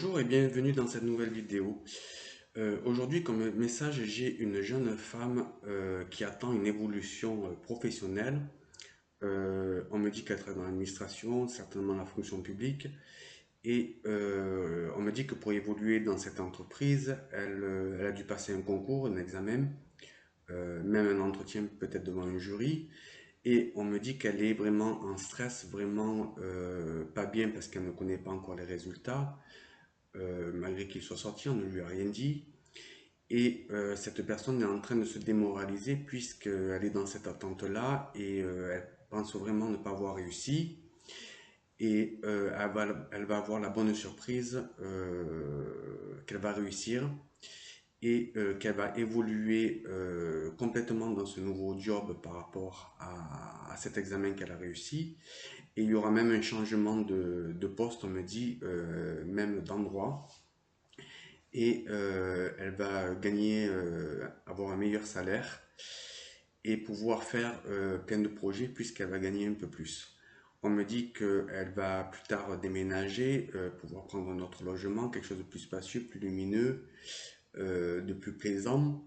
Bonjour et bienvenue dans cette nouvelle vidéo. Aujourd'hui, comme message, j'ai une jeune femme qui attend une évolution professionnelle. On me dit qu'elle travaille dans l'administration, certainement la fonction publique, et on me dit que pour évoluer dans cette entreprise, elle a dû passer un concours, un examen, même un entretien peut-être devant un jury, et on me dit qu'elle est vraiment en stress, vraiment pas bien parce qu'elle ne connaît pas encore les résultats. Malgré qu'il soit sorti, on ne lui a rien dit. Et cette personne est en train de se démoraliser puisqu'elle est dans cette attente-là et elle pense vraiment ne pas avoir réussi. Et elle va avoir la bonne surprise qu'elle va réussir et qu'elle va évoluer complètement dans ce nouveau job par rapport à cet examen qu'elle a réussi. Et il y aura même un changement de poste, on me dit, même d'endroit. Et elle va gagner, avoir un meilleur salaire et pouvoir faire plein de projets puisqu'elle va gagner un peu plus. On me dit qu'elle va plus tard déménager, pouvoir prendre un autre logement, quelque chose de plus spacieux, plus lumineux, de plus plaisant.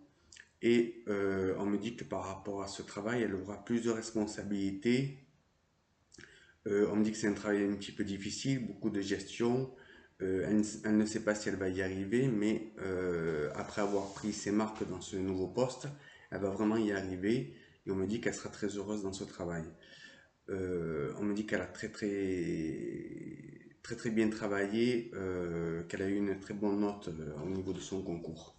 Et on me dit que par rapport à ce travail, elle aura plus de responsabilités. On me dit que c'est un travail un petit peu difficile, beaucoup de gestion. Elle ne sait pas si elle va y arriver, mais après avoir pris ses marques dans ce nouveau poste, elle va vraiment y arriver. Et on me dit qu'elle sera très heureuse dans ce travail. On me dit qu'elle a très bien travaillé, qu'elle a eu une très bonne note au niveau de son concours.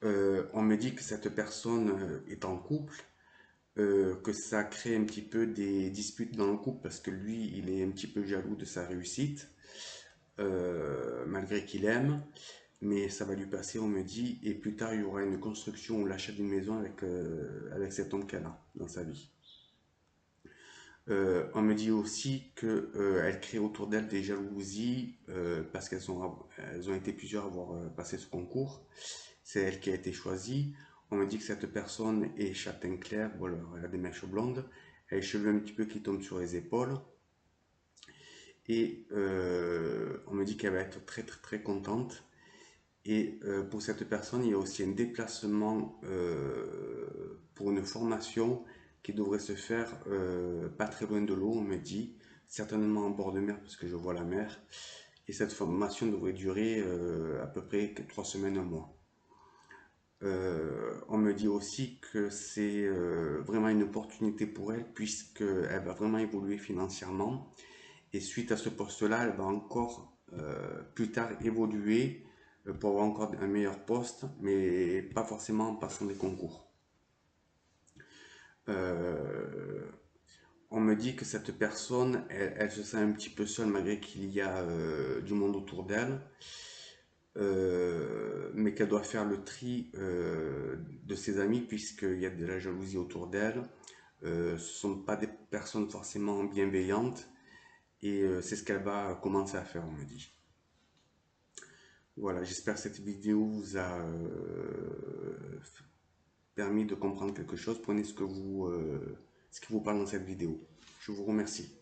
On me dit que cette personne est en couple, que ça crée un petit peu des disputes dans le couple parce que lui, il est un petit peu jaloux de sa réussite, malgré qu'il aime, mais ça va lui passer, on me dit, et plus tard, il y aura une construction ou l'achat d'une maison avec cet homme qu'elle a dans sa vie. On me dit aussi qu'elle crée autour d'elle des jalousies parce elles ont été plusieurs à avoir passé ce concours. C'est elle qui a été choisie. On me dit que cette personne est châtain clair, bon, alors, elle a des mèches blondes, elle a les cheveux un petit peu qui tombent sur les épaules. Et on me dit qu'elle va être très contente. Et pour cette personne, il y a aussi un déplacement pour une formation qui devrait se faire pas très loin de l'eau, on me dit, certainement en bord de mer parce que je vois la mer. Et cette formation devrait durer à peu près 3 semaines, un mois. On me dit aussi que c'est vraiment une opportunité pour elle puisqu'elle va vraiment évoluer financièrement. Et suite à ce poste-là, elle va encore plus tard évoluer pour avoir encore un meilleur poste, mais pas forcément en passant des concours. Euh, on me dit que cette personne, elle se sent un petit peu seule malgré qu'il y a du monde autour d'elle, mais qu'elle doit faire le tri de ses amis puisqu'il y a de la jalousie autour d'elle. Ce ne sont pas des personnes forcément bienveillantes et c'est ce qu'elle va commencer à faire, on me dit. Voilà, j'espère que cette vidéo vous a permis de comprendre quelque chose. Prenez ce qui vous parle dans cette vidéo. Je vous remercie.